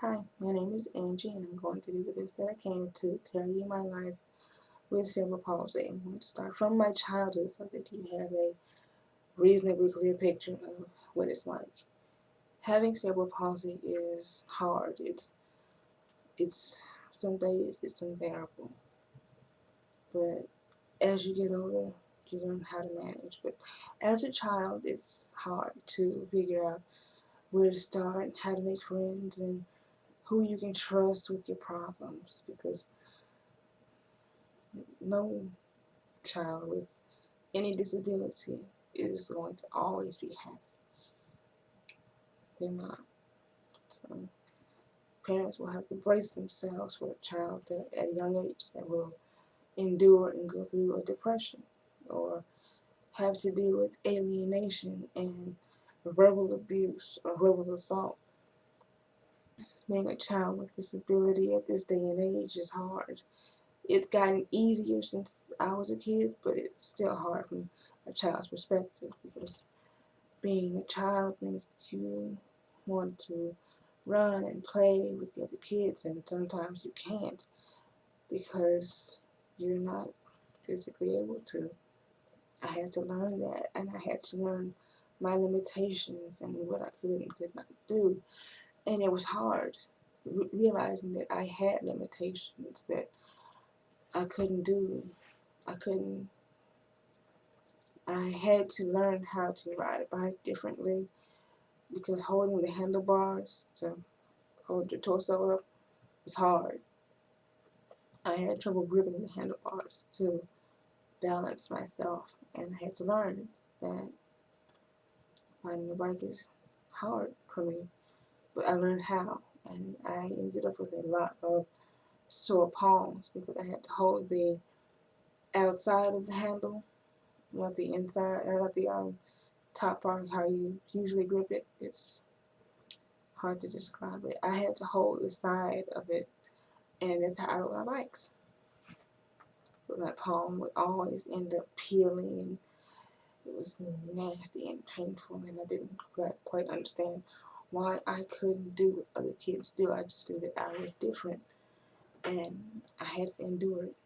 Hi, my name is Angie, and I'm going to do the best that I can to tell you my life with cerebral palsy. I'm going to start from my childhood so that you have a reasonably clear picture of what it's like. Having cerebral palsy is hard. It's some days it's unbearable, but as you get older, you learn how to manage. But as a child, it's hard to figure out where to start, how to make friends, and who you can trust with your problems because no child with any disability is going to always be happy. They're not. So parents will have to brace themselves for a child that at a young age that will endure and go through a depression or have to deal with alienation and verbal abuse or verbal assault. Being a child with disability at this day and age is hard. It's gotten easier since I was a kid, but it's still hard from a child's perspective because being a child means that you want to run and play with the other kids, and sometimes you can't because you're not physically able to. I had to learn that, and I had to learn my limitations and what I could and could not do. And it was hard realizing that I had limitations that I couldn't do. I couldn't. I had to learn how to ride a bike differently because holding the handlebars to hold your torso up was hard. I had trouble gripping the handlebars to balance myself, and I had to learn that riding a bike is hard for me. But I learned how, and I ended up with a lot of sore palms because I had to hold the outside of the handle, not the inside, not the top part of how you usually grip it. It's hard to describe it. I had to hold the side of it, and that's how I rode my bikes. But my palm would always end up peeling, and it was nasty and painful, and I didn't quite understand why I couldn't do what other kids do. I just knew that I was different, and I had to endure it.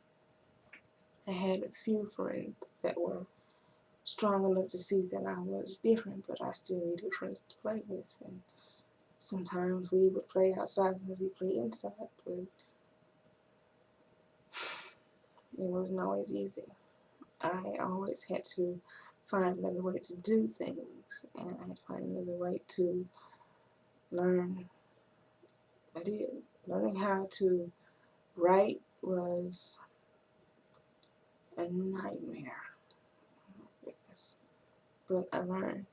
I had a few friends that were strong enough to see that I was different, but I still needed friends to play with, and sometimes we would play outside, sometimes we play inside, but it wasn't always easy. I always had to find another way to do things, and I had to find another way to learn. I did. Learning how to write was a nightmare. Oh my goodness. But I learned.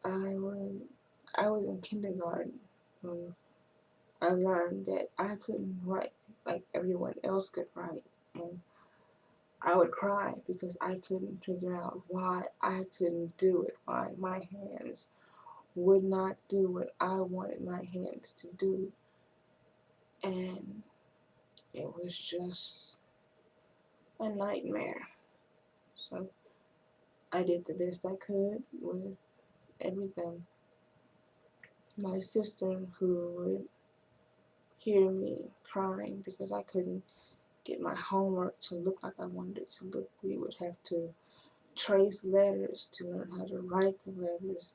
I was I was in kindergarten when I learned that I couldn't write like everyone else could write, and I would cry because I couldn't figure out why I couldn't do it, why my hands would not do what I wanted my hands to do, and it was just a nightmare. So I did the best I could with everything. My sister, who would hear me crying because I couldn't get my homework to look like I wanted it to look, we would have to trace letters to learn how to write the letters,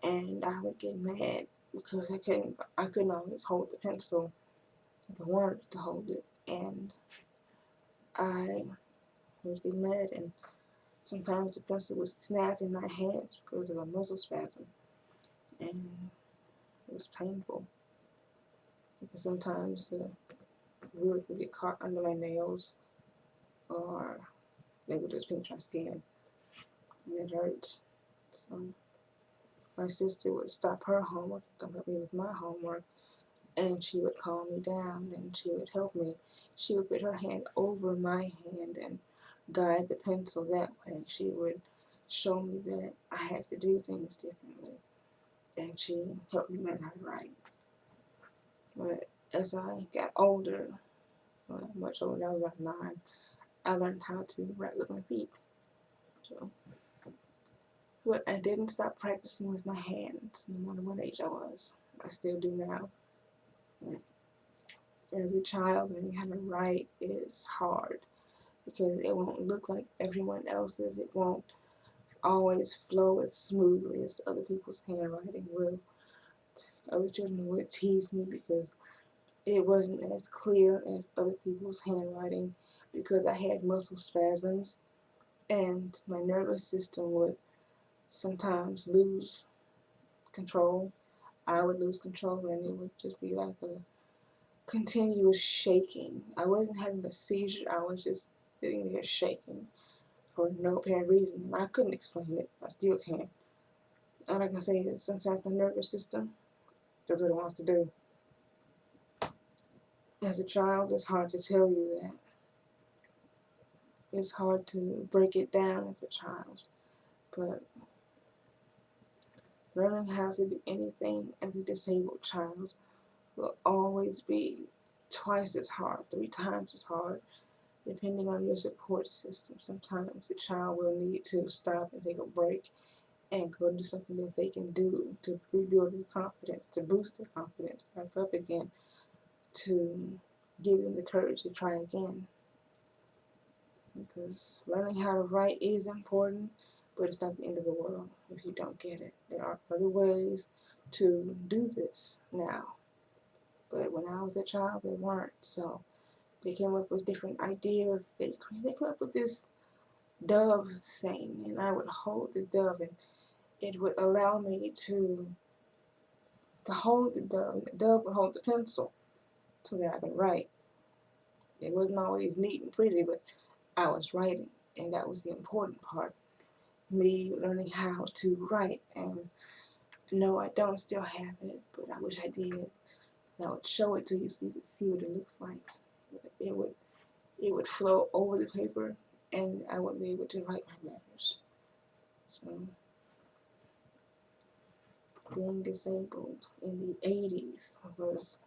and I would get mad because I couldn't always hold the pencil like I wanted to hold it, and I would get mad, and sometimes the pencil would snap in my hands because of a muscle spasm, and it was painful because sometimes the wood would get caught under my nails or they would just pinch my skin, and it hurts. So my sister would stop her homework and come help me with my homework, and she would calm me down and she would help me. She would put her hand over my hand and guide the pencil that way. She would show me that I had to do things differently, and she helped me learn how to write. But as I got older, well, much older, I was about 9, I learned how to write with my feet. So, but I didn't stop practicing with my hands, no matter what age I was. I still do now. As a child, learning how to write is hard because it won't look like everyone else's. It won't always flow as smoothly as other people's handwriting will. Other children would tease me because it wasn't as clear as other people's handwriting because I had muscle spasms and my nervous system would sometimes lose control. I would lose control and it would just be like a continuous shaking. I wasn't having a seizure, I was just sitting there shaking for no apparent reason. I couldn't explain it. I still can't. All I can say is sometimes my nervous system does what it wants to do. As a child, it's hard to tell you that. It's hard to break it down as a child. But learning how to do anything as a disabled child will always be twice as hard, 3 times as hard, depending on your support system. Sometimes the child will need to stop and take a break and go do something that they can do to rebuild their confidence, to boost their confidence back up again, to give them the courage to try again. Because learning how to write is important, but it's not the end of the world if you don't get it. There are other ways to do this now. But when I was a child, there weren't. So they came up with different ideas. They came up with this dove thing, and I would hold the dove, and it would allow me to hold the dove, and the dove would hold the pencil so that I could write. It wasn't always neat and pretty, but I was writing, and that was the important part. Me learning how to write, and no, I don't still have it, but I wish I did. And I would show it to you so you could see what it looks like. It would flow over the paper, and I would be able to write my letters. So being disabled in the 80s was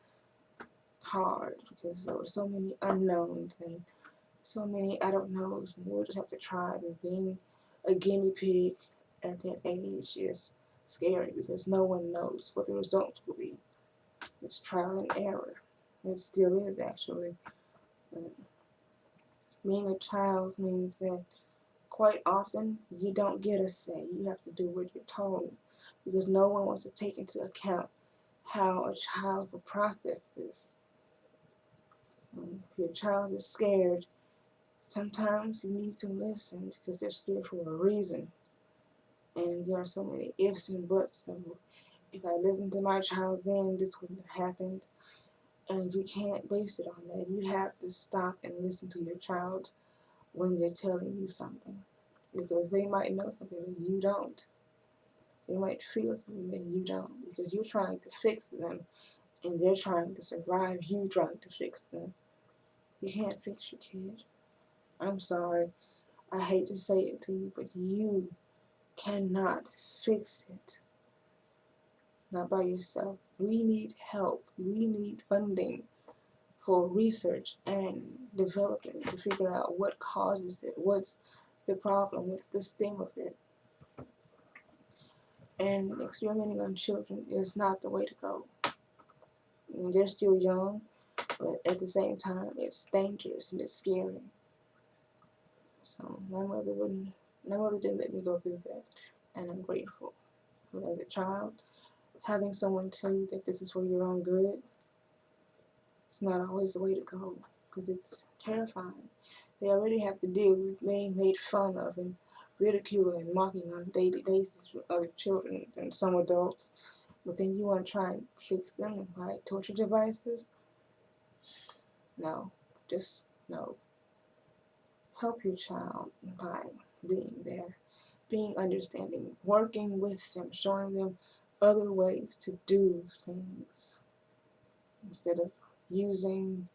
hard because there were so many unknowns and so many I don't knows, and we'll just have to try. And being a guinea pig at that age is scary because no one knows what the results will be. It's trial and error. It still is, actually. Being a child means that quite often you don't get a say. You have to do what you're told because no one wants to take into account how a child will process this. If your child is scared, sometimes you need to listen because they're scared for a reason. And there are so many ifs and buts. So if I listened to my child then, this wouldn't have happened. And you can't base it on that. You have to stop and listen to your child when they're telling you something. Because they might know something that you don't. They might feel something that you don't. Because you're trying to fix them and they're trying to survive you trying to fix them. You can't fix your kid. I'm sorry. I hate to say it to you, but you cannot fix it. Not by yourself. We need help. We need funding for research and development to figure out what causes it, what's the problem, what's the stem of it. And experimenting on children is not the way to go. I mean, they're still young, but at the same time, it's dangerous and it's scary. So my mother didn't let me go through that, and I'm grateful. But as a child, having someone tell you that this is for your own good, it's not always the way to go because it's terrifying. They already have to deal with being made fun of and ridiculed and mocking on a daily basis with other children and some adults. But then you want to try and fix them by torture devices? No, just no. Help your child by being there, being understanding, working with them, showing them other ways to do things instead of using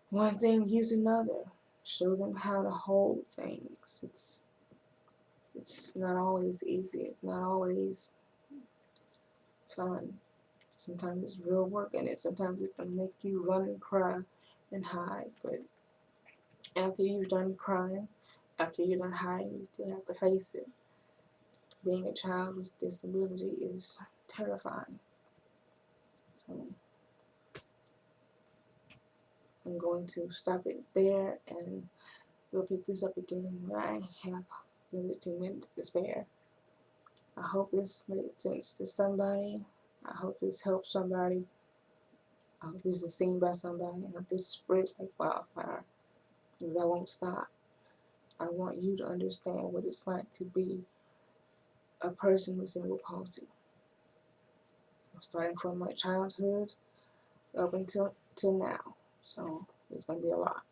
one thing, use another. Show them how to hold things. It's not always easy. It's not always fun. Sometimes it's real work in it. Sometimes it's gonna make you run and cry and hide. But after you're done crying, after you're done hiding, you still have to face it. Being a child with disability is terrifying. So I'm going to stop it there, and we'll pick this up again when I have another 2 minutes to spare. I hope this made sense to somebody. I hope this helps somebody. I hope this is seen by somebody. I hope this spreads like wildfire, because I won't stop. I want you to understand what it's like to be a person with cerebral palsy. Starting from my childhood up until now. So it's going to be a lot.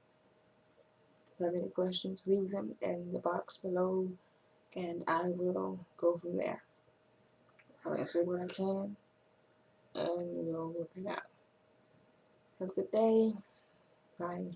If you have any questions, leave them in the box below, and I will go from there. I'll answer what I can, and we'll work it out. Have a good day. Bye.